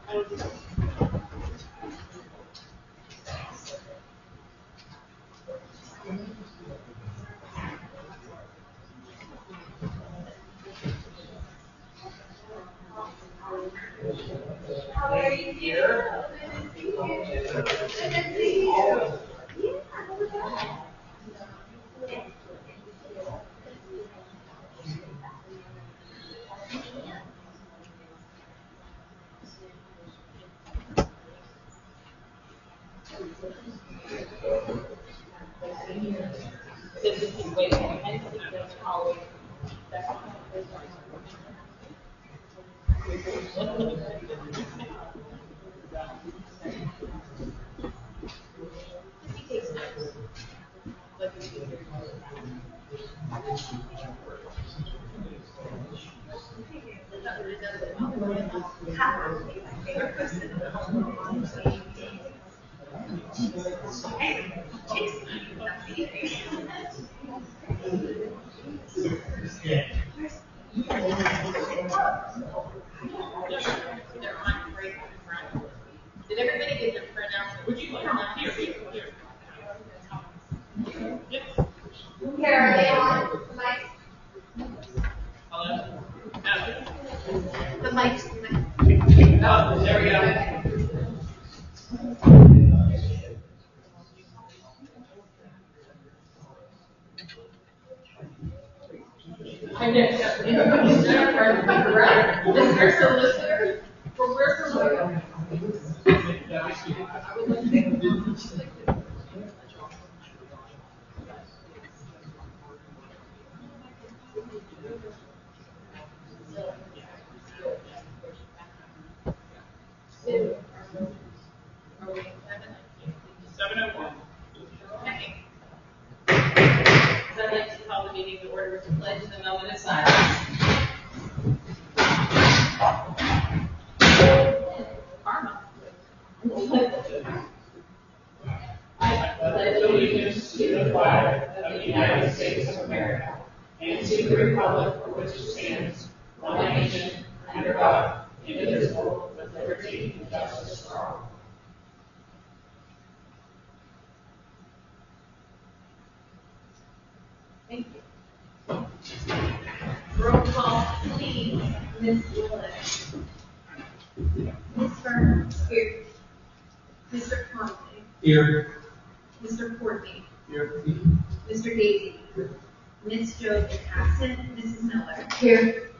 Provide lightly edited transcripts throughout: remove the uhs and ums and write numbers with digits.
Did everybody get their printout? Would you like here? Here, are they on? The mic? Hello? The mic. Oh, there we go. I know. Is Jennifer correct? Mr. Solicitor? For where from where? Okay. So I'd like to call the meeting to order with the pledge and the moment of silence. Karma. I pledge allegiance to the flag of the United States of America and to the republic for which it stands, one nation, under God, indivisible, with liberty and justice for all. Thank you. Roll call, please. Ms. Willis. Ms. Burns. Here. Mr. Conley. Here. Mr. Courtney. Here. Mr. Daisy. Ms. Job is absent. Mrs. Miller. Here.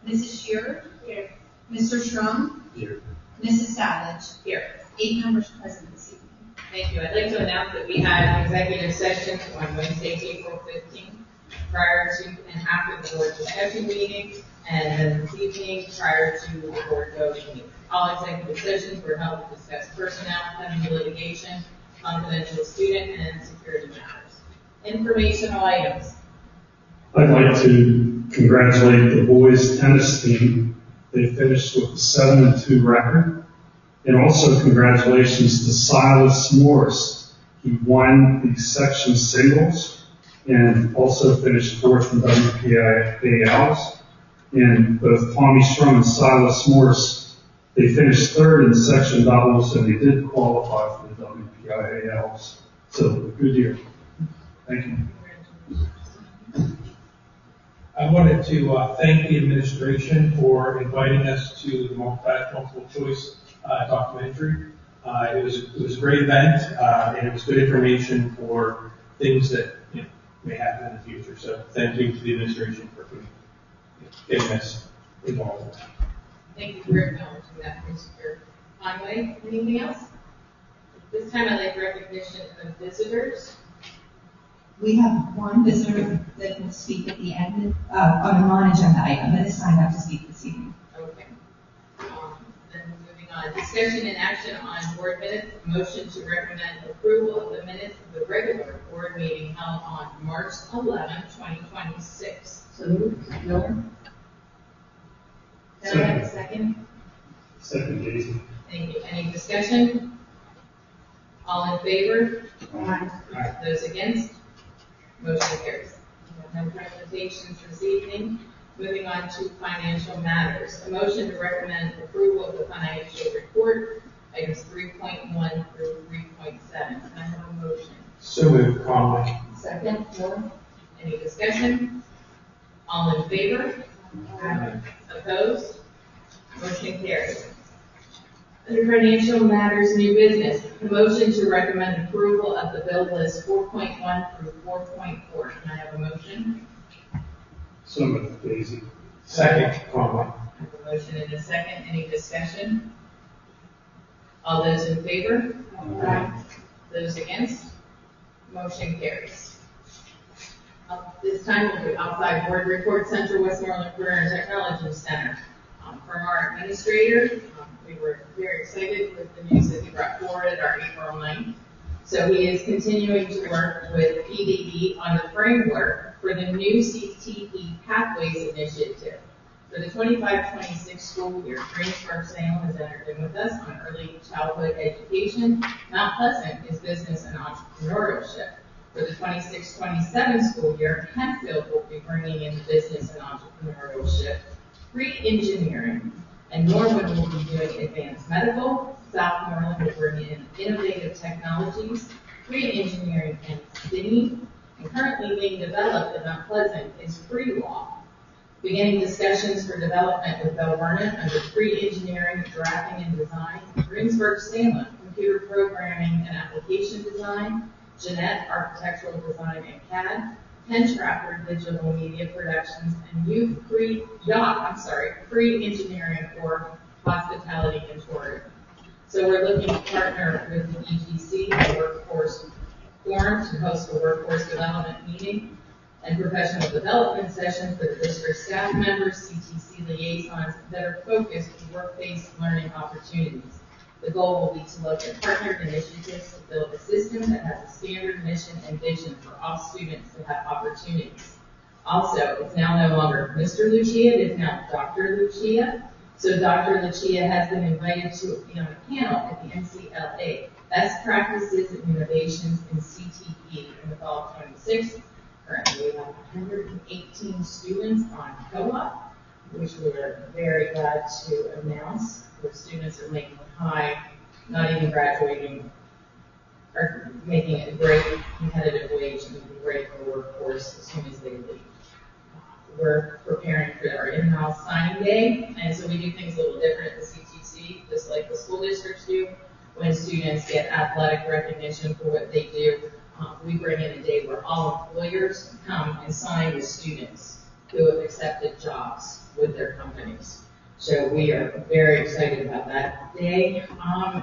Mrs. Shearer. Here. Mr. Shrum. Here. Mrs. Savage. Here. 8 members present this evening. Thank you. I'd like to announce that we had an executive session on Wednesday, April 15th, prior to and after the board discussion meeting, and then this evening prior to the board voting meeting. All executive sessions were held to discuss personnel, pending litigation, confidential student, and security matters. Informational items. I'd like to congratulate the boys tennis team. They finished with a 7-2 record. And also congratulations to Silas Morris. He won the section singles and also finished fourth in WPIALs. And both Tommy Strum and Silas Morris, they finished third in section doubles, and they did qualify for the WPIALs. So good year. Thank you. I wanted to thank the administration for inviting us to the multiple choice documentary. It was a great event, and it was good information for things that may happen in the future. So thank you to the administration for getting us involved. Thank you for acknowledging that, Mr. Conway. Anything else? This time I'd like recognition of visitors. We have one visitor that will speak at the end on a non-agenda item that is signed up to speak this evening. Okay. Then moving on, discussion and action on board minutes. Motion to recommend approval of the minutes of the regular board meeting held on March 11, 2026. So moved. Miller. Can I have a second? Second, Daisy. Thank you. Any discussion? All in favor? Aye. Those against? Motion carries. We have no presentations this evening. Moving on to financial matters. A motion to recommend approval of the financial report report, items 3.1 through 3.7. Can I have a motion? So moved, Conley. Second, Moore. Any discussion? All in favor? Opposed? Motion carries. Under financial matters, new business, the motion to recommend approval of the bill list 4.1 through 4.4. Can I have a motion? So moved, Daisy. Second, Conley. I have a motion and a second. Any discussion? All those in favor? Those against? Motion carries. This time we'll do outside board report, Central Westmoreland Career and Technology Center. From our administrator, we were very excited with the news that he brought forward at our April 9th. So he is continuing to work with PDE on the framework for the new CTE Pathways Initiative. For the 25-26 school year, Greensburg-Salem has entered in with us on early childhood education. Mount Pleasant is business and entrepreneurship. For the 26-27 school year, Hempfield will be bringing in business and entrepreneurship, pre-engineering, and Norwood will be doing advanced medical. Southmoreland will bring in innovative technologies, pre-engineering, and STEAM. And currently being developed at Mount Pleasant is pre-law. Beginning discussions for development with Bell Vernon under pre-engineering, drafting, and design. Greensburg-Salem, computer programming and application design. Jeanette, architectural design and CAD. Penn Trafford, digital media productions, and youth pre-engineering for hospitality and tourism. So we're looking to partner with the EGC, the Workforce Forum, to host a workforce development meeting and professional development session for the district staff members, CTC liaisons that are focused on work-based learning opportunities. The goal will be to look at partnered initiatives to build a system that has a standard mission and vision for all students to have opportunities. Also, it's now no longer Mr. Lucia, it is now Dr. Lucia. So Dr. Lucia has been invited to be on a panel at the NCLA, Best Practices and Innovations in CTE in the fall of 26. Currently, we have 118 students on co-op, which we are very glad to announce. The students are making high, not even graduating, are making a great competitive wage and great for the workforce as soon as they leave. We're preparing for our in-house signing day, and so we do things a little different at the CTC, just like the school districts do. When students get athletic recognition for what they do, we bring in a day where all employers come and sign with students who have accepted jobs with their companies. So we are very excited about that day.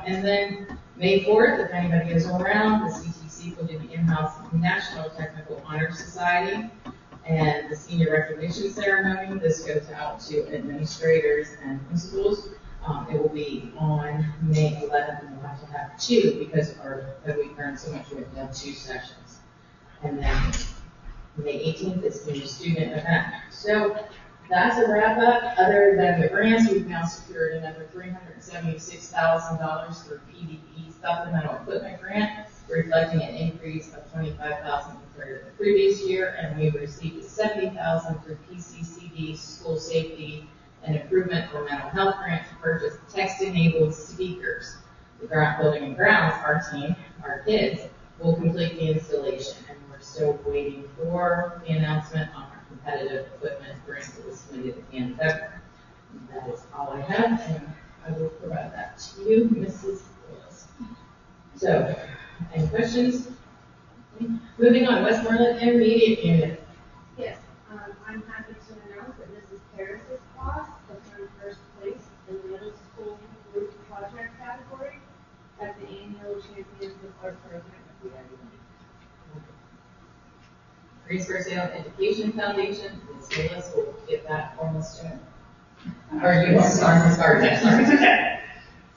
And then May 4th, if anybody is around, the CTC will do the in-house National Technical Honor Society and the senior recognition ceremony. This goes out to administrators and principals. It will be on May 11th, and we'll have to have two because we earned so much, we have to have two sessions. And then May 18th is the student event. So that's a wrap up. Other than the grants, we've now secured another $376,000 through PDE supplemental equipment grant, reflecting an increase of $25,000 compared to the previous year, and we've received $70,000 through PCCD school safety and improvement for mental health grant to purchase text-enabled speakers. The grant building and grounds, our team, our kids, will complete the installation, and we're still waiting for the announcement on our competitive equipment grant that was submitted at the end of February. And that is all I have, and I will provide that to you, Mrs. Willis. So, any questions? Moving on, Westmoreland Intermediate Unit. Yes, I'm happy to announce that Mrs. Harris's class has earned first place in the middle school group project category at the annual Champions of Art program at the Ivy League. Greensburg-Salem Education Foundation, Ms. Willis will give that for us soon. Or you want to start that, sorry. Okay.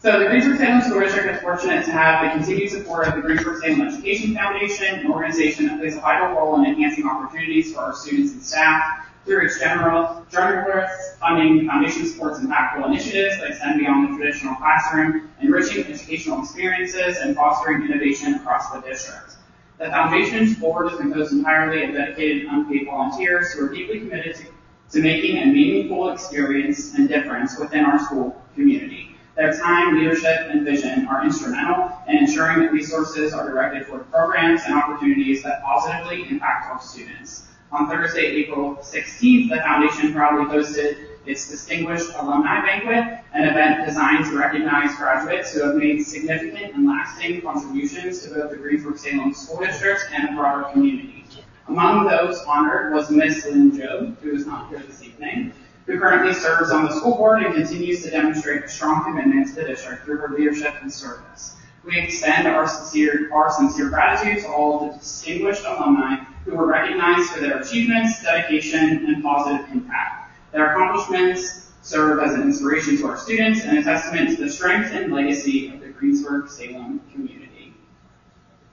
So the Greensburg-Salem School District is fortunate to have the continued support of the Greensburg-Salem Education Foundation, an organization that plays a vital role in enhancing opportunities for our students and staff through its generous funding. The foundation supports impactful initiatives that extend beyond the traditional classroom, enriching educational experiences and fostering innovation across the district. The foundation's board is composed entirely of dedicated unpaid volunteers who are deeply committed to making a meaningful experience and difference within our school community. Their time, leadership, and vision are instrumental in ensuring that resources are directed toward programs and opportunities that positively impact our students. On Thursday, April 16th, the foundation proudly hosted its Distinguished Alumni Banquet, an event designed to recognize graduates who have made significant and lasting contributions to both the Greensburg-Salem School District and the broader community. Among those honored was Miss Lynn Jobe, who is not here this evening, who currently serves on the school board and continues to demonstrate a strong commitment to the district through her leadership and service. We extend our sincere gratitude to all of the distinguished alumni who were recognized for their achievements, dedication, and positive impact. Their accomplishments serve as an inspiration to our students and a testament to the strength and legacy of the Greensburg-Salem community.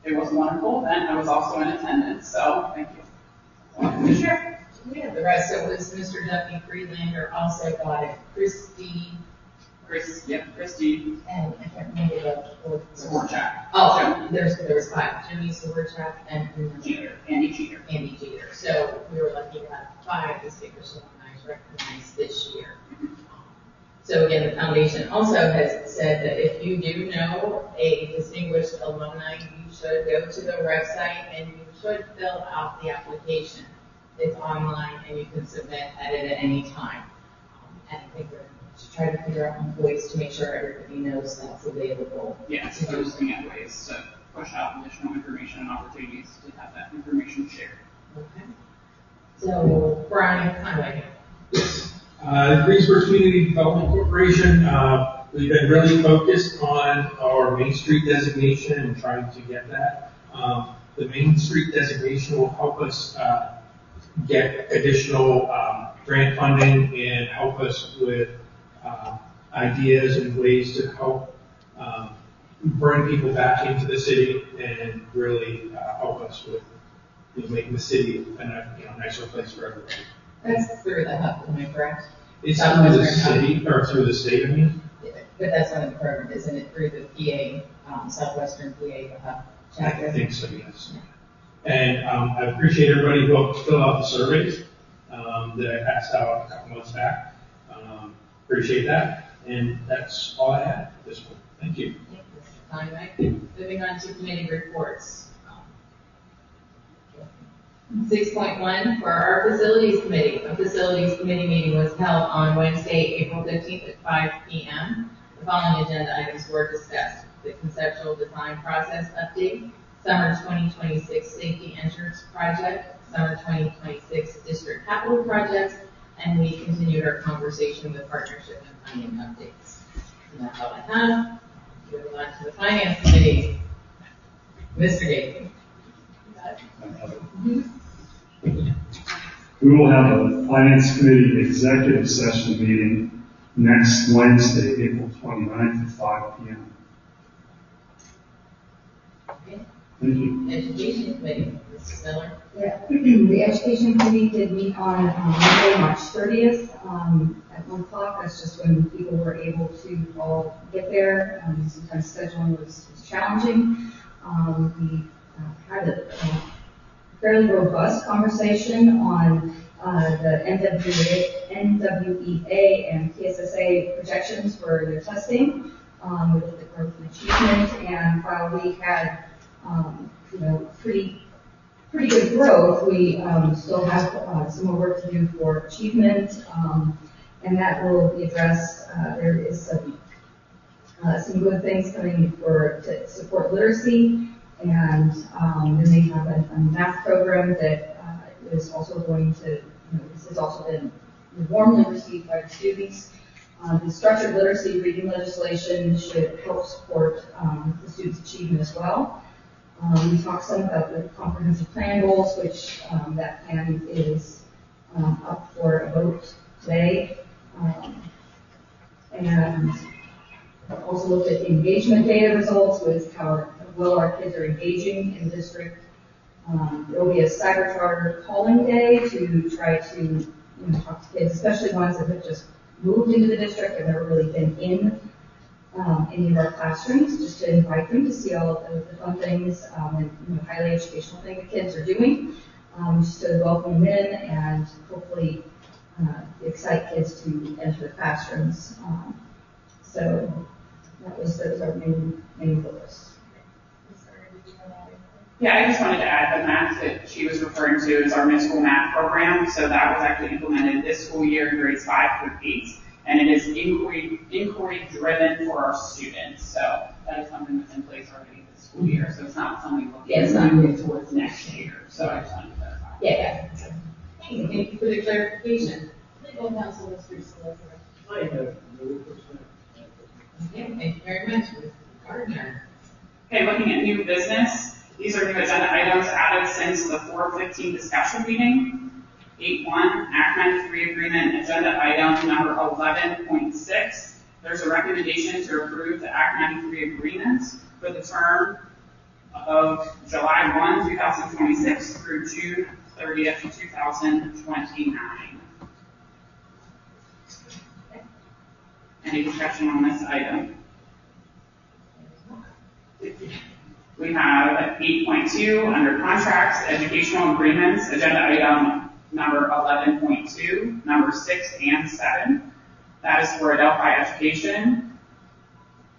It was a wonderful event. I was also in attendance, so thank you. Welcome to share. Yeah, the rest of it was Mr. Duffy Friedlander also got it. Christy, and I can't remember the fourth. Swarchak. Oh, there was five. Jimmy Swarchak and Andy Jeter. Andy Jeter. So we were lucky to have five distinguished alumni recognized this year. So again, the foundation also has said that if you do know a distinguished alumni, you should go to the website and you should fill out the application. It's online and you can submit, edit at any time. And I think we're to try to figure out ways to make sure everybody knows that's available. Yeah, so we're looking at ways to push out additional information and opportunities to have that information shared. Okay. So, Brian, Conway. Greensburg Community Development Corporation, we've been really focused on our Main Street designation and trying to get that. The Main Street designation will help us get additional grant funding and help us with ideas and ways to help bring people back into the city and really help us with making the city a nicer place for everybody. That's through the hub, am I correct? It's through the city, or through the state, I mean. But that's one of the programs, isn't it, through the PA, Southwestern PA hub chapter? I think so, yes. And I appreciate everybody who helped fill out the surveys that I passed out a couple months back. Appreciate that. And that's all I have at this point. Thank you. Thank you, Mr. Conway. Moving on to committee reports. 6.1 for our facilities committee. A facilities committee meeting was held on Wednesday, April 15th at 5 p.m. The following agenda items were discussed: the conceptual design process update, summer 2026 safety entrance project, summer 2026 district capital projects, and we continued our conversation with partnership and funding updates. And that's all I have. Moving on to the finance committee. Mr. Gates. We will have a Finance Committee executive session meeting next Wednesday, April 29th at 5 p.m. Okay. Thank you. Education committee, Mrs. Miller. Yeah, the education committee did meet on Monday, March 30th, at 1 o'clock. That's just when people were able to all get there. Sometimes scheduling was challenging. We had a fairly robust conversation on the NWEA and PSSA projections for their testing, with the growth and achievement. And while we had, pretty good growth, we still have some more work to do for achievement, and that will be addressed. There is some good things coming to support literacy, and then they have a math program that is also going to, this has also been warmly received by the students. The structured literacy reading legislation should help support the students' achievement as well. We talked some about the comprehensive plan goals, which that plan is up for a vote today. And also looked at the engagement data results with how well our kids are engaging in the district. There will be a cyber charter calling day to try to talk to kids, especially ones that have just moved into the district and never really been in any of our classrooms, just to invite them to see all of the fun things and highly educational things the kids are doing, just to welcome them in and hopefully excite kids to enter the classrooms. So those are main focus. Yeah, I just wanted to add the math that she was referring to is our mid-school math program. So that was actually implemented this school year in grades 5 through 8. And it is inquiry driven for our students. So that is something that's in place already this school year. So it's not something Yeah, it's we're not moving towards next year. So I just wanted to clarify. Yeah. Thank you for the clarification. Legal counsel, Mr. Solicitor. I have no percent. Okay, thank you very much, Ms. Gardner. Okay, looking at new business, these are new agenda items added since the 4:15 discussion meeting. 8.1, Act 93 Agreement, agenda item number 11.6. There's a recommendation to approve the Act 93 Agreement for the term of July 1, 2026 through June 30th, 2029. Any discussion on this item? We have 8.2 under contracts, educational agreements, agenda item number 11.2, number 6 and 7. That is for Adelphi Education,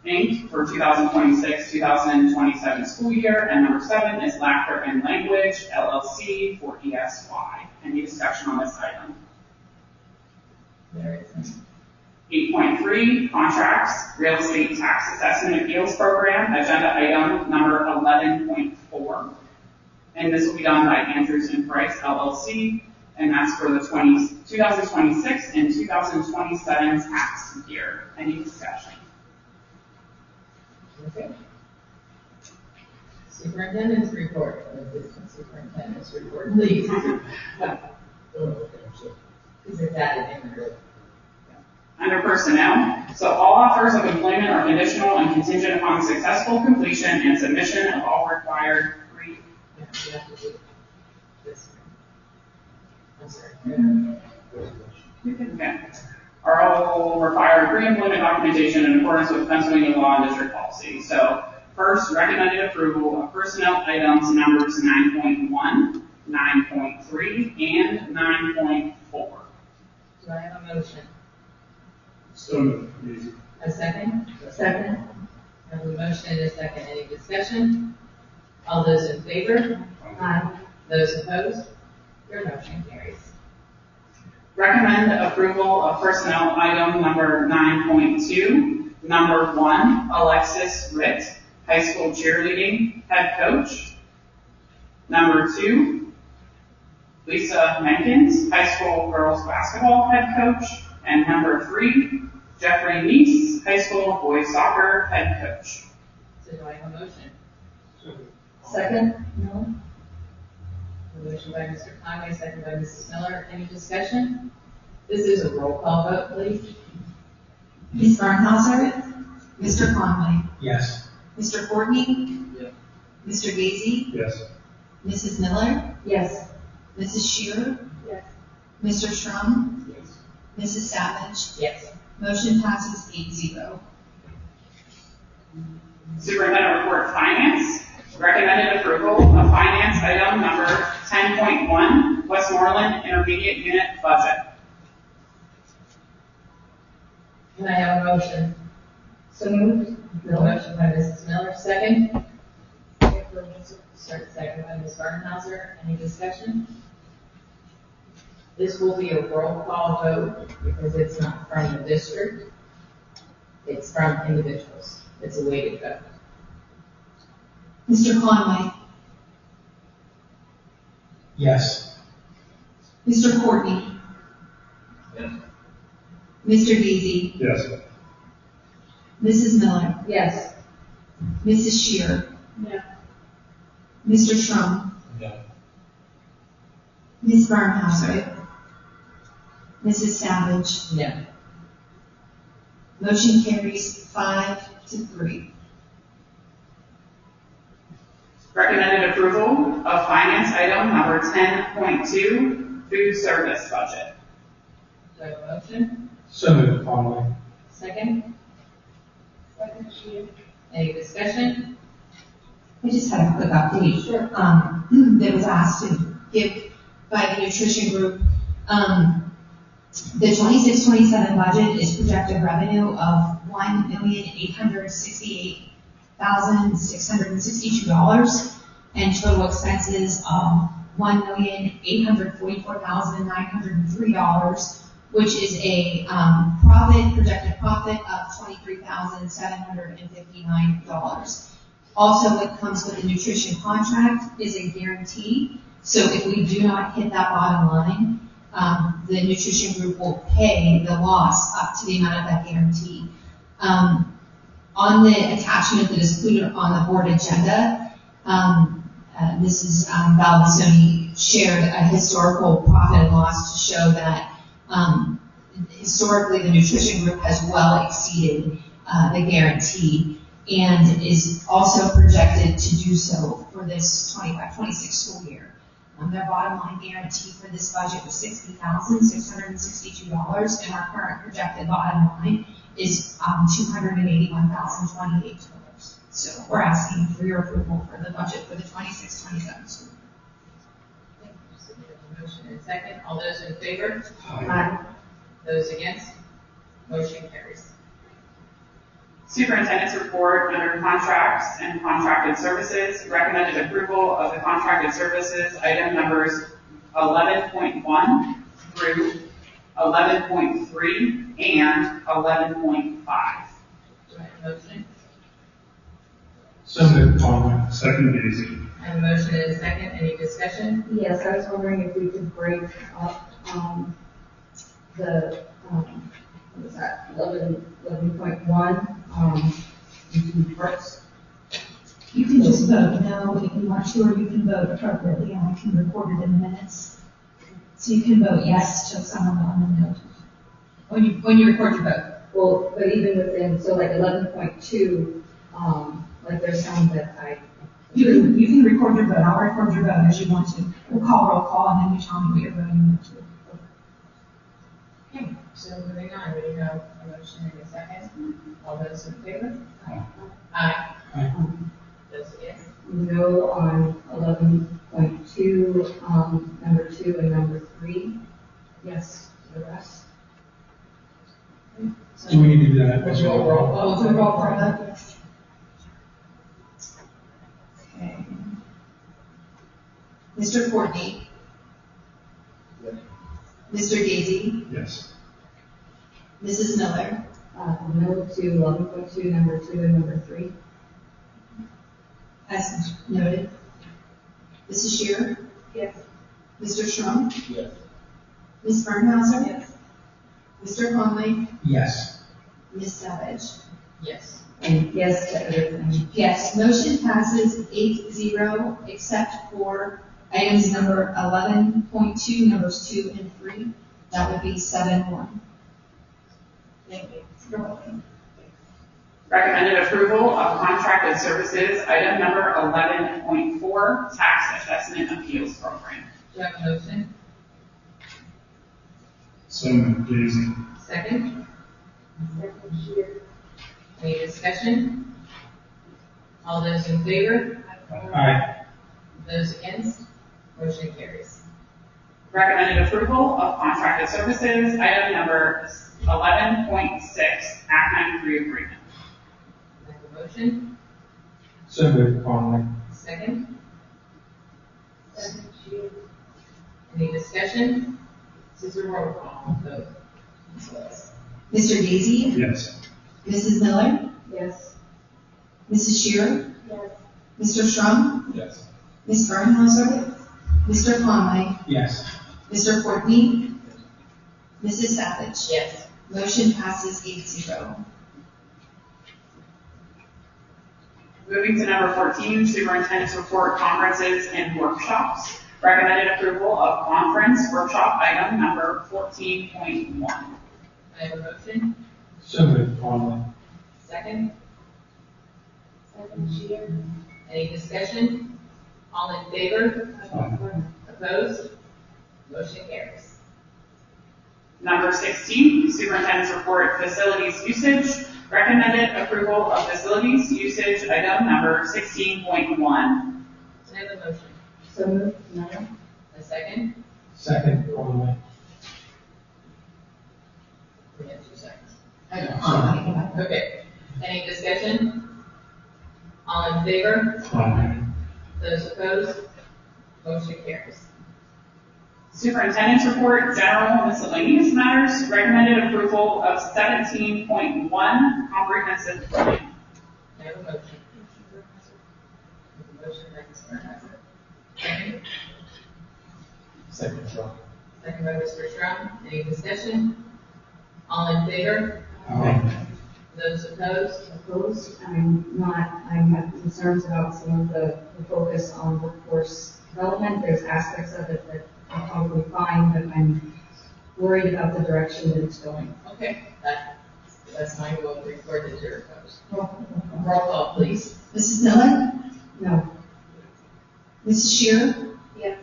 Inc. for 2026-2027 school year. And number 7 is Laughter and Language, LLC for ESY. Any discussion on this item? There is 8.3, contracts, real estate tax assessment appeals program, agenda item number 11.4. And this will be done by Andrews and Price LLC, and that's for the 2026 and 2027 tax year. Any discussion? Okay. Superintendent's report, assistant superintendent's report, please. Oh, okay, so. Is it added in there? Under personnel, so all offers of employment are conditional and contingent upon successful completion and submission of all required Yeah, you have to do this one. I'm sorry. Okay. Are all required pre-employment documentation in accordance with Pennsylvania law and district policy. So first, recommended approval of personnel items numbers 9.1, 9.3, and 9.4. Do I have a motion? So moved. A second? Second? I have a motion and a second. Any discussion? All those in favor? Aye. Those opposed? Your motion carries. Recommend approval of personnel item number 9.2, number 1, Alexis Ritt, high school cheerleading head coach. Number 2, Lisa Menkins, high school girls basketball head coach. And number 3, Jeffrey Neese, high school boys soccer head coach. So do I have a motion? Second? No? A motion by Mr. Conway, second by Mrs. Miller. Any discussion? This is a roll call vote, please. Ms. Barnhauser? Mr. Conway? Yes. Mr. Courtney? Yes. Mr. Gazy? Yes. Mrs. Miller? Yes. Mrs. Shearer? Yes. Mr. Shrum? Yes. Mrs. Savage? Yes. Motion passes 8-0. Superintendent report finance. Recommended approval of finance item number 10.1, Westmoreland Intermediate Unit Budget. Can I have a motion? So moved? A motion by Mrs. Miller, second. Second by Ms. Barnhauser. Any discussion? This will be a roll call vote because it's not from the district. It's from individuals. It's a weighted vote. Mr. Conway? Yes. Mr. Courtney? Yes. Mr. Gazy? Yes. Mrs. Miller? Yes. Mrs. Shearer? No. Mr. Shrum? No. Ms. Barnhauser? Mrs. Savage? No. Motion carries 5-3. Recommended approval of finance item number 10.2, food service budget. Do I have a motion? So moved, Conway. Second? Second, Shearer. Any discussion? I just had a quick update. Sure. That was asked to give by the nutrition group. The 26-27 budget is projected revenue of $1,868,662, and total expenses of $1,844,903, which is a projected profit of $23,759. Also, what comes with the nutrition contract is a guarantee. So if we do not hit that bottom line, the nutrition group will pay the loss up to the amount of that guarantee. On the attachment that is included on the board agenda, Mrs. Baldessoni shared a historical profit and loss to show that historically the nutrition group has well exceeded the guarantee and is also projected to do so for this 25-26 school year. Their bottom line guarantee for this budget was $60,662, and our current projected bottom line is $281,028. So we're asking for your approval for the budget for the 26-27 school year. Motion and second. All those in favor? Aye. Those against? Motion carries. Superintendent's report under contracts and contracted services, recommended approval of the contracted services, item numbers 11.1 through 11.3 and 11.5. Do I have a motion? So moved, Conley. Second, Daisy. I have a motion and a second. Any discussion? Yes, I was wondering if we could break up, what was that, 11.1, into parts. You can just vote no if you want to, or you can vote appropriately, and I can record it in the minutes. So you can vote yes to some of them and no. When you record your vote. Well, but even within, so like 11.2, like there's some that You can record your vote. I'll record your vote as you want to. We'll call roll call, and then you tell me what you're voting to. Okay, so moving on, we have a motion and a second. All those in favor? Aye. Aye. Aye. Those against? no on 11.2, number 2 and number 3. Yes, the rest. Do we need to do that? Roll call. We'll do roll call vote. Okay. Mr. Courtney? Yes. Mr. Daisy? Yes. Mrs. Miller? No to 11.2, number 2 and number 3. As noted. Mrs. Shearer? Yes. Mr. Strong? Yes. Ms. Bernhauser? Yes. Mr. Conley? Yes. Ms. Savage? Yes. And yes to everything. Yes, motion passes 8-0, except for items number 11.2, numbers 2 and 3. That would be 7-1. Thank you. You're welcome. Recommended approval of contracted services, item number 11.4, tax assessment appeals program. Do you have a motion? So moved, Daisy. Second? Any discussion? All those in favor? Aye. Those against? Motion carries. Recommended approval of contracted services, item number 11.6, Act 93 agreement. Do I have a motion? So moved, Conley. Second? Any discussion? This is a roll call vote. Mr. Daisy? Yes. Mrs. Miller? Yes. Mrs. Shearer? Yes. Mr. Strong? Yes. Ms. Bernhauser? Mr. Conley? Yes. Mr. Courtney? Mrs. Savage? Yes. Motion passes 8-0. Moving to number 14, superintendent's report, conferences and workshops. Recommended approval of conference workshop item number 14.1. I have a motion. So moved, Conley. Second? Any discussion? All in favor? Opposed? Motion carries. Number 16, superintendent's report, facilities usage. Recommended approval of facilities usage item number 16.1. I have a motion. So moved, Miller. A second? Second, Conley. We have 2 seconds. I don't. Okay. Any discussion? All in favor? Aye. Those opposed? Motion carries. Superintendent's report, general miscellaneous matters, recommended approval of 17.1 comprehensive plan. I have a motion. Motion by Mr. Hazard. Second. Second, Shaw. Second by Mr. Strong. Any discussion? All in favor? Aye. Those opposed? Opposed, I have concerns about some of the focus on workforce development. There's aspects of it that are probably fine, but I'm worried about the direction that it's going. Okay, that's fine. We'll record that you're opposed. Roll call, please. Mrs. Miller? No. Mrs. Shearer? Yes.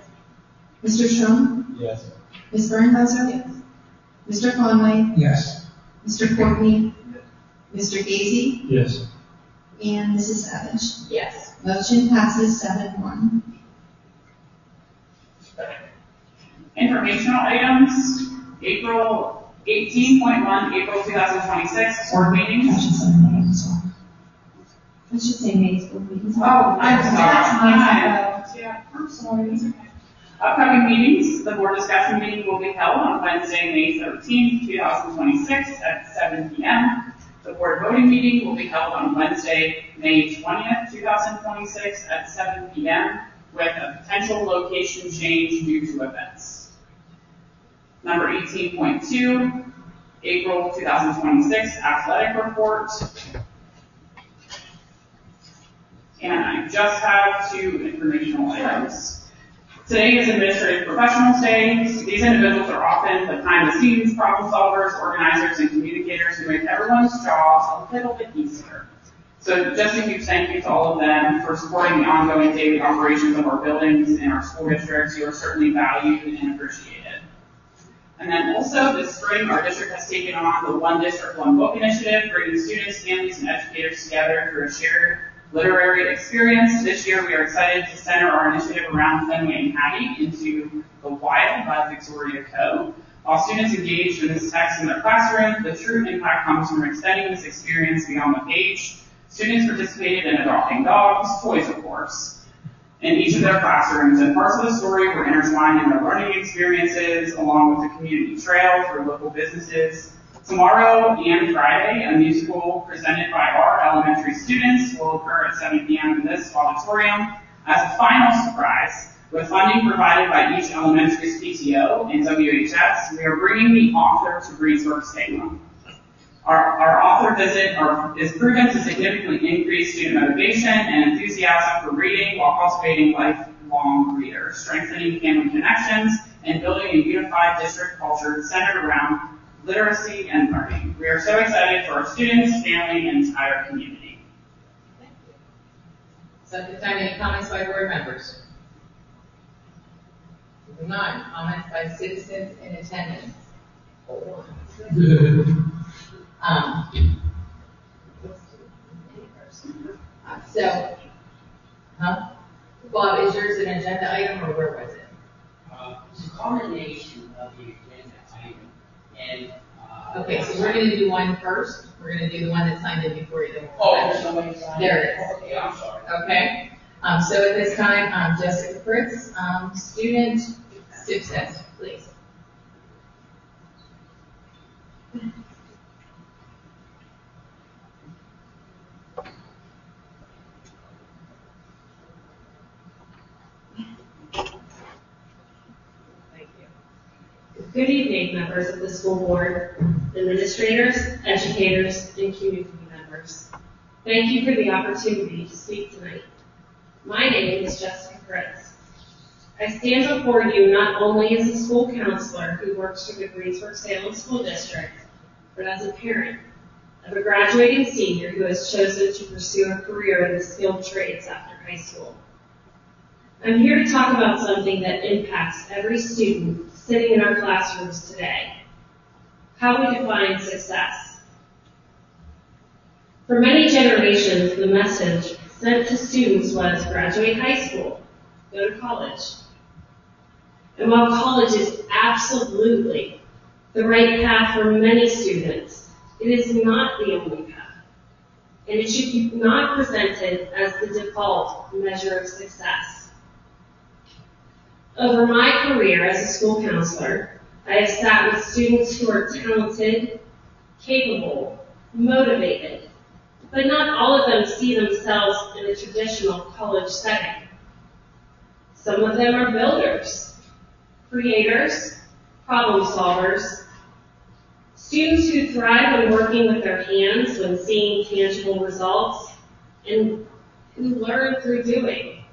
Mr. Strong? Yes. Ms. Bernhauser? Mr. Conway? Yes. Mr. Courtney? Mr. Gazy? Yes. And Mrs. Savage? Yes. Motion passes 7-1. Informational items, April 18.1, April 2026, board meetings. I should say May as well. I should say May's board meetings. Oh, I'm sorry. That's Yeah, I'm sorry. That's okay. Upcoming meetings, the board discussion meeting will be held on Wednesday, May 13th, 2026 at 7 p.m. The board voting meeting will be held on Wednesday, May 20th, 2026 at 7 p.m. with a potential location change due to events. Number 18.2, April 2026 athletic report. And I just have 2 informational items. Today is Administrative Professionals Day. These individuals are often the behind-the-scenes problem solvers, organizers, and communicators who make everyone's jobs a little bit easier. So just a huge thank you to all of them for supporting the ongoing daily operations of our buildings and our school districts. You are certainly valued and appreciated. And then also this spring, our district has taken on the One District, One Book initiative, bringing students, families, and educators together through a shared literary experience. This year, we are excited to center our initiative around Fenway and Hattie into The Wild by Victoria Coe. While students engaged in this text in their classroom, the true impact comes from extending this experience beyond the page. Students participated in adopting dogs, toys of course, in each of their classrooms, and parts of the story were intertwined in their learning experiences, along with the community trail through local businesses. Tomorrow and Friday, a musical presented by our elementary students will occur at 7 p.m. in this auditorium. As a final surprise, with funding provided by each elementary's PTO and WHS, we are bringing the author to Greensburg-Salem. Our author visit is proven to significantly increase student motivation and enthusiasm for reading while cultivating lifelong readers, strengthening family connections, and building a unified district culture centered around literacy and learning. We are so excited for our students, family, and entire community. Thank you. So at this time, any comments by board members? Moving on, comments by citizens in attendance. Hold on. Bob, is yours an agenda item or where was it? It's a combination of the agenda item and. Okay, so we're gonna do one first. We're gonna do the one that's signed in before you. Oh, there's somebody signed? There it is. Okay, I'm sorry. Okay, so at this time, Jessica Fritz, student success, please. Thank you. Good evening, members of the school board, administrators, educators, and community members. Thank you for the opportunity to speak tonight. My name is Jessica Fritz. I stand before you not only as a school counselor who works for the Greensburg-Salem School District, but as a parent of a graduating senior who has chosen to pursue a career in the skilled trades after high school. I'm here to talk about something that impacts every student sitting in our classrooms today: how we define success. For many generations, the message sent to students was graduate high school, go to college. And while college is absolutely the right path for many students, It is not the only path, and it should be not presented as the default measure of success. Over my career as a school counselor, I have sat with students who are talented, capable, motivated, but not all of them see themselves in a traditional college setting. Some of them are builders, creators, problem solvers, students who thrive when working with their hands, when seeing tangible results, and who learn through doing.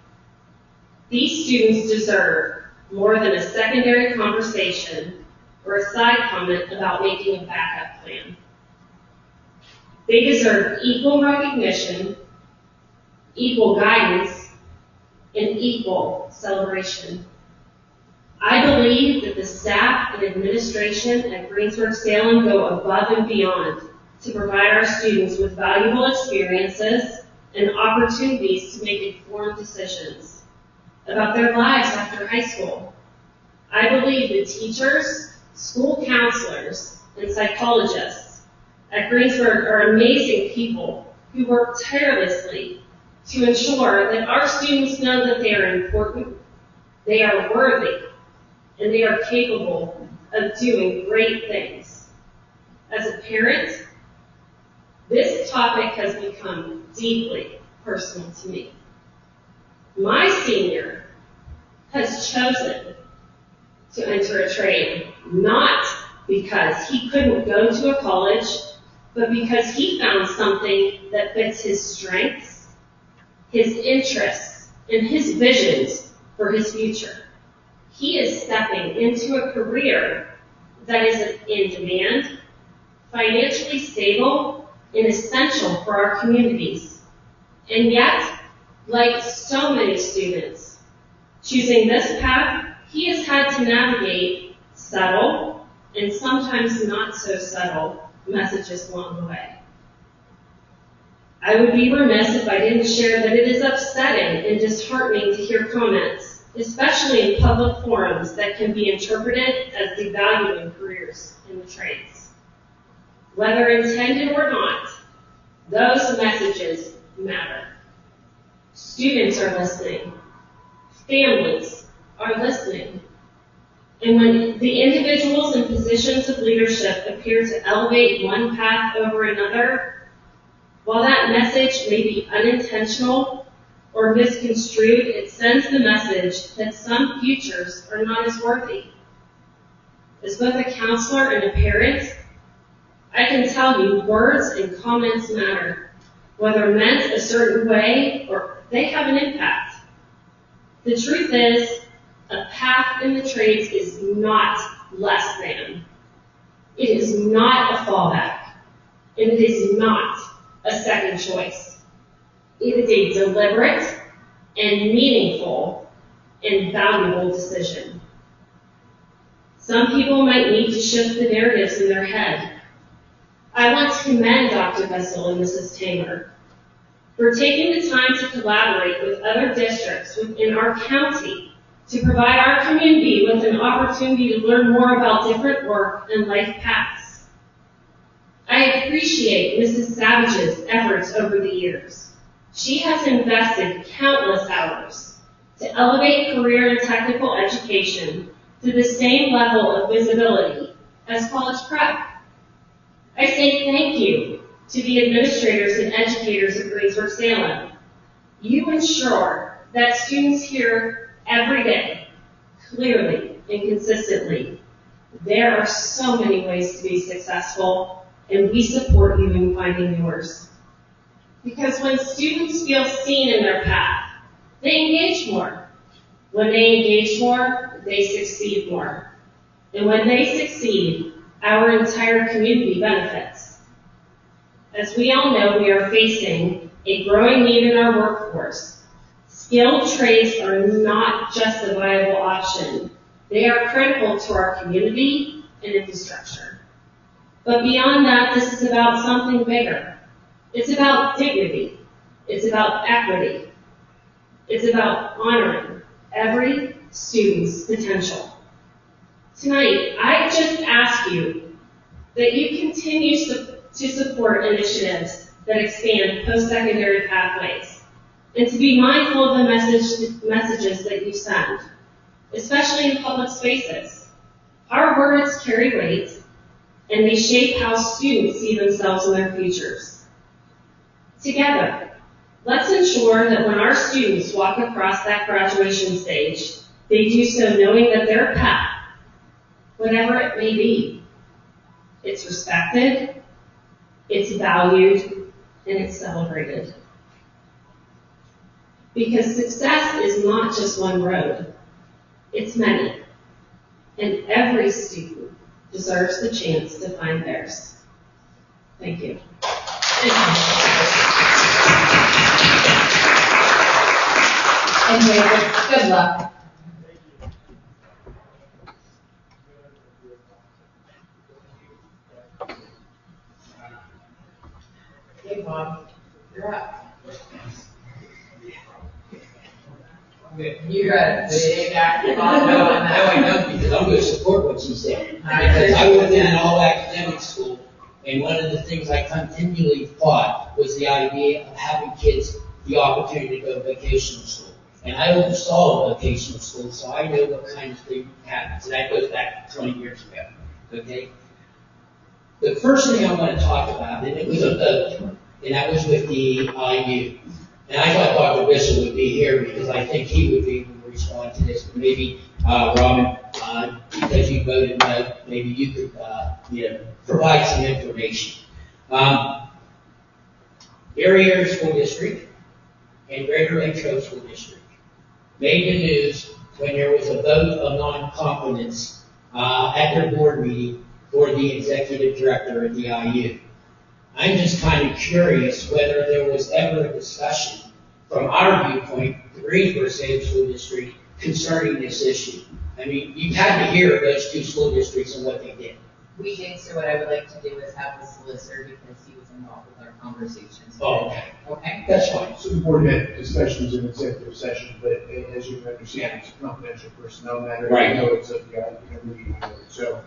These students deserve more than a secondary conversation or a side comment about making a backup plan. They deserve equal recognition, equal guidance, and equal celebration. I believe that the staff and administration at Greensburg-Salem go above and beyond to provide our students with valuable experiences and opportunities to make informed decisions about their lives after high school. I believe that teachers, school counselors, and psychologists at Greensburg are amazing people who work tirelessly to ensure that our students know that they are important, they are worthy, and they are capable of doing great things. As a parent, this topic has become deeply personal to me. My senior has chosen to enter a trade, not because he couldn't go to a college, but because he found something that fits his strengths, his interests, and his visions for his future. He is stepping into a career that is in demand, financially stable, and essential for our communities. And yet, like so many students, choosing this path, he has had to navigate subtle and sometimes not so subtle messages along the way. I would be remiss if I didn't share that it is upsetting and disheartening to hear comments, especially in public forums, that can be interpreted as devaluing careers in the trades. Whether intended or not, those messages matter. Students are listening. Families are listening. And when the individuals in positions of leadership appear to elevate one path over another, while that message may be unintentional or misconstrued, it sends the message that some futures are not as worthy. As both a counselor and a parent, I can tell you words and comments matter, whether meant a certain way or they have an impact. The truth is, a path in the trades is not less than. It is not a fallback, and it is not a second choice. It is a deliberate and meaningful and valuable decision. Some people might need to shift the narratives in their head. I want to commend Dr. Bessel and Mrs. Tamer for taking the time to collaborate with other districts within our county to provide our community with an opportunity to learn more about different work and life paths. I appreciate Mrs. Savage's efforts over the years. She has invested countless hours to elevate career and technical education to the same level of visibility as college prep. I say thank you to the administrators and educators of Greensburg-Salem. You ensure that students hear every day, clearly and consistently, there are so many ways to be successful, and we support you in finding yours. Because when students feel seen in their path, they engage more. When they engage more, they succeed more. And when they succeed, our entire community benefits. As we all know, we are facing a growing need in our workforce. Skilled trades are not just a viable option. They are critical to our community and infrastructure. But beyond that, this is about something bigger. It's about dignity. It's about equity. It's about honoring every student's potential. Tonight, I just ask you that you continue to support initiatives that expand post-secondary pathways, and to be mindful of the messages that you send, especially in public spaces. Our words carry weight, and they shape how students see themselves in their futures. Together, let's ensure that when our students walk across that graduation stage, they do so knowing that their path, whatever it may be, it's respected, it's valued, and it's celebrated. Because success is not just one road, it's many. And every student deserves the chance to find theirs. Thank you. And good luck. Hey, Bob, you're up. You got a big active on No, that. I don't, because I'm gonna support what she said. I Because I appreciate was in an that. all academic school, and one of the things I continually fought was the idea of having kids the opportunity to go to vocational school. And I oversaw a vocational school, so I know what kind of thing happens, and that goes back 20 years ago, okay? The first thing I want to talk about, and it was a vote, and that was with the IU. And I thought Dr. Bissell would be here because I think he would be able to respond to this, but maybe, Robin, because you voted no, maybe you could, provide some information. Area School District and Greater Latrobe School District made the news when there was a vote of non-confidence at their board meeting for the executive director at the IU. I'm just kind of curious whether there was ever a discussion from our viewpoint, the Greensboro State School District, concerning this issue. I mean, you had to hear of those two school districts and what they did. We did, so what I would like to do is have the solicitor, because he was involved with our conversations. Oh, okay. Okay? That's fine. So the board had discussions in executive session, but as you can understand, it's a confidential personnel matter. Right. You know, it's a, meeting. So,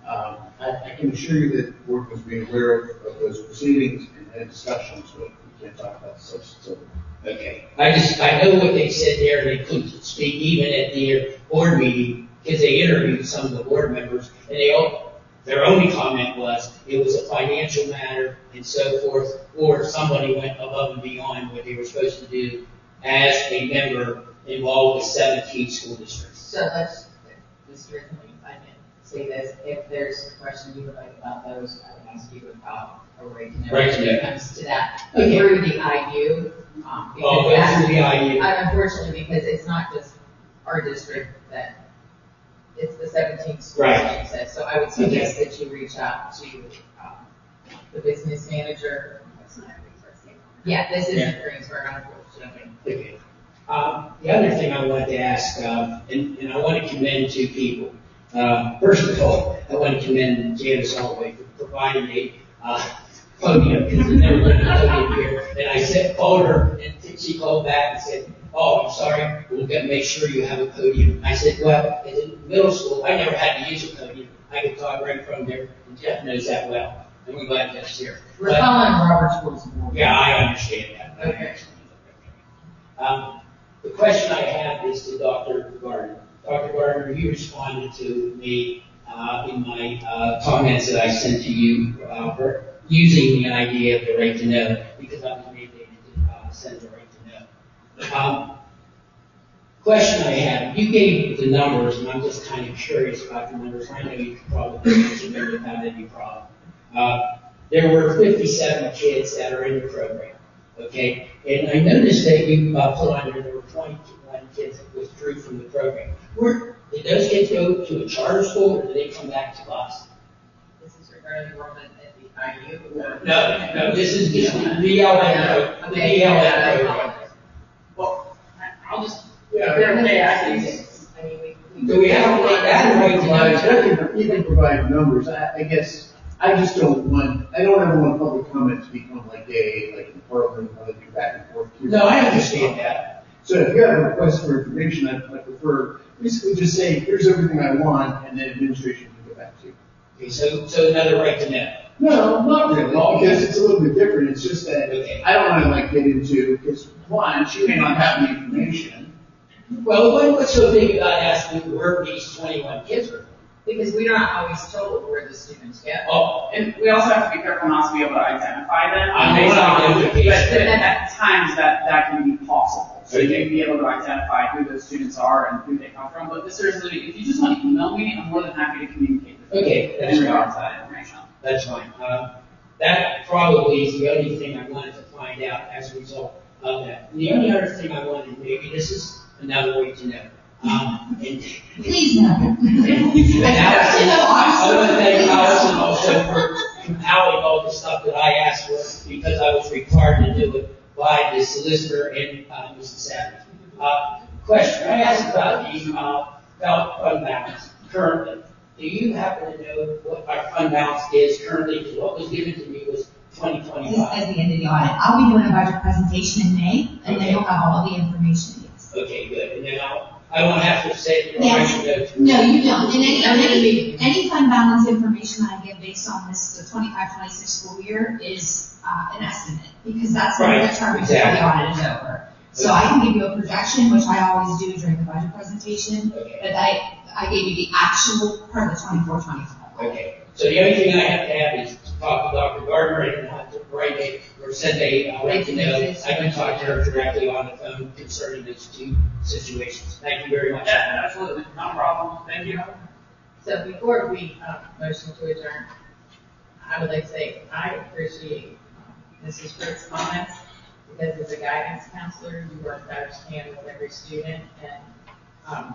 I can assure you that the board was being aware of those proceedings and had discussions, but we can't talk about the substance of it. Okay. I know what they said there, they couldn't speak even at their board meeting, because they interviewed some of the board members, and their only comment was, it was a financial matter and so forth, or somebody went above and beyond what they were supposed to do as a member involved with 17 school districts. So let's, Mr. Ridley, if I can say this, if there's a question you would like about those, I would ask you about a right to know. Right to know. When it comes to that, Okay. through the IU. Oh, Because go that's, through the IU. unfortunately, because it's not just our district that, it's the 17 schools, Right. like you said. So I would suggest that you reach out to the business manager. Yeah, this isn't Greensboro, unfortunately. Okay. The other thing I wanted to ask, and I want to commend two people. First of all, I want to commend Janice Holloway for providing a podium, because there's never been a podium here. And I called her, and she called back and said, "Oh, I'm sorry, we'll make sure you have a podium." I said, "Well, in middle school, I never had to use a podium. I could talk right from there, and Jeff knows that well." And we're glad Jeff's here. We're But- following Robert's rules of order. Yeah, I understand that. Okay. The question I have is to Dr. Gardner. Dr. Gardner, you responded to me in my comments that I sent to you for using the idea of the right to know, because I was mandated to send the right to know. Question I have, you gave the numbers, and I'm just kind of curious about the numbers. I know you could probably answer them without any problem. There were 57 kids that are in the program, okay? And I noticed that you put on there were 21 kids that withdrew from the program. Did those kids go to a charter school, or did they come back to us? This is regarding enrollment at the IU. No, this is just the BLM program. The BLM program. Well, I'll just. Do we have to make that right to know? You can provide numbers. I guess, I just don't ever want public comment to become like in Parliament, where they do back and forth. No, I understand that. So if you have a request for information, I prefer, basically just say, here's everything I want, and then administration can get back to you. Okay, so another right to know. No, not really, because it's a little bit different. It's just that Okay. I don't want to like get into, because one, she may not have the information. Well, what's so big about asking where these 21 kids are? Because we're not always told where the students go. Oh, And we also have to be careful not to be able to identify them. I know based what on- identification But then is. at times that can be possible. So you Okay. can be able to identify who those students are and who they come from. But seriously, if you just want to email me, I'm more than happy to communicate with you. Okay, that's In fine. regards to that information. That's fine. That probably is the only thing I wanted to find out as a result of that. The only other thing I wanted, maybe this is another way to know. And Please no. And Allison, I want to thank Allison also for compiling all the stuff that I asked for, because I was required to do it by the solicitor and Mrs. Savage. Question, I asked about the fund balance currently. Do you happen to know what our fund balance is currently? Because what was given to me was As 2025. the end of the audit. I'll be doing a budget presentation in May, and then you'll have all the information. Yes. Okay, good. And then I won't have to say it. Yes. No, you don't. And Everybody- any fund balance information that I give based on this, the 25-26 school year is an estimate, because that's the Right, determined before exactly. the audit is over. So I can give you a projection, which I always do during the budget presentation, Okay. but I gave you the actual per the 24-25. Okay, so the only thing I have to have is talk to Dr. Gardner and have to write a, or send a, let you know, I can talk to her directly on the phone concerning those two situations. Thank you very much. Yeah, absolutely. Not a problem. Thank you. So before we motion to adjourn, I would like to say I appreciate Mrs. Fritz's comments, because as a guidance counselor, you work out of hand with every student. And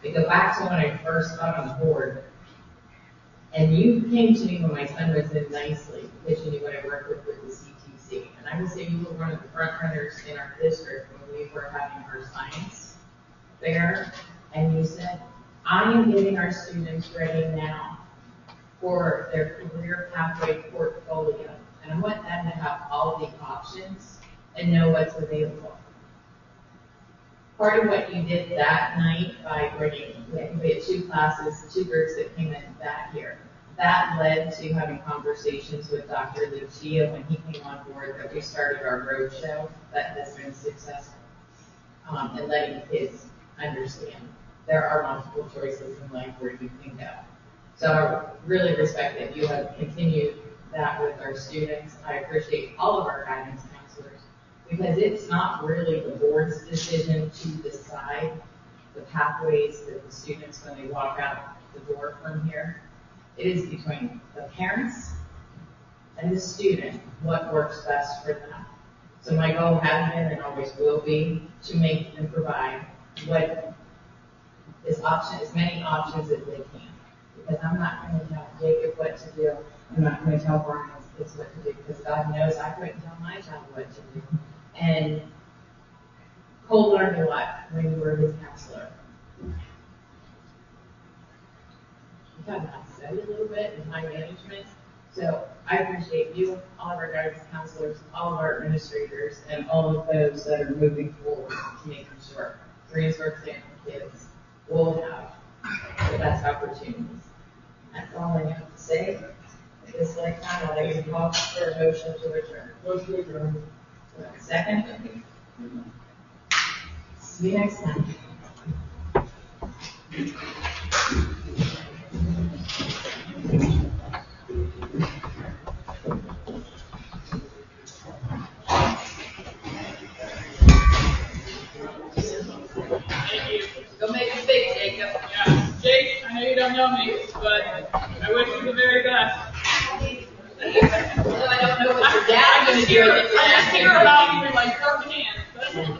to go back to when I first got on the board, and you came to me when my son was in nicely, because you knew what I worked with the CTC. And I would say you were one of the front runners in our district when we were having our science fair. And you said, I am getting our students ready now for their career pathway portfolio. And I want them to have all the options and know what's available. Part of what you did that night by bringing, we had two classes, two groups that came in that year. That led to having conversations with Dr. Lucia when he came on board, that we started our roadshow that has been successful. And letting kids understand there are multiple choices in life where you can go. So I really respect that you have continued that with our students. I appreciate all of our guidance counselors, because it's not really the board's decision to decide the pathways that the students, when they walk out the door from here. It is between the parents and the student, what works best for them. So my goal has been and always will be to make and provide what is as many options as they can. Because I'm not going to tell Jacob what to do. I'm not going to tell Brian it's what to do, because God knows I couldn't tell my child what to do. And Cole learned a lot when you were his counselor. You taught him how to study a little bit and time management. So I appreciate you, all of our guidance counselors, all of our administrators, and all of those that are moving forward to making sure Greensburg Stanton kids will have the best opportunities. That's all I have to say. At this late time, I'll make a call for a motion to adjourn. Motion to adjourn. Second? See you next time. Go make it big, Jacob. Yeah, Jake, I know you don't know me, but I wish you the very best. Although I don't know what your dad's gonna do. I just hear about you in like 30 hands.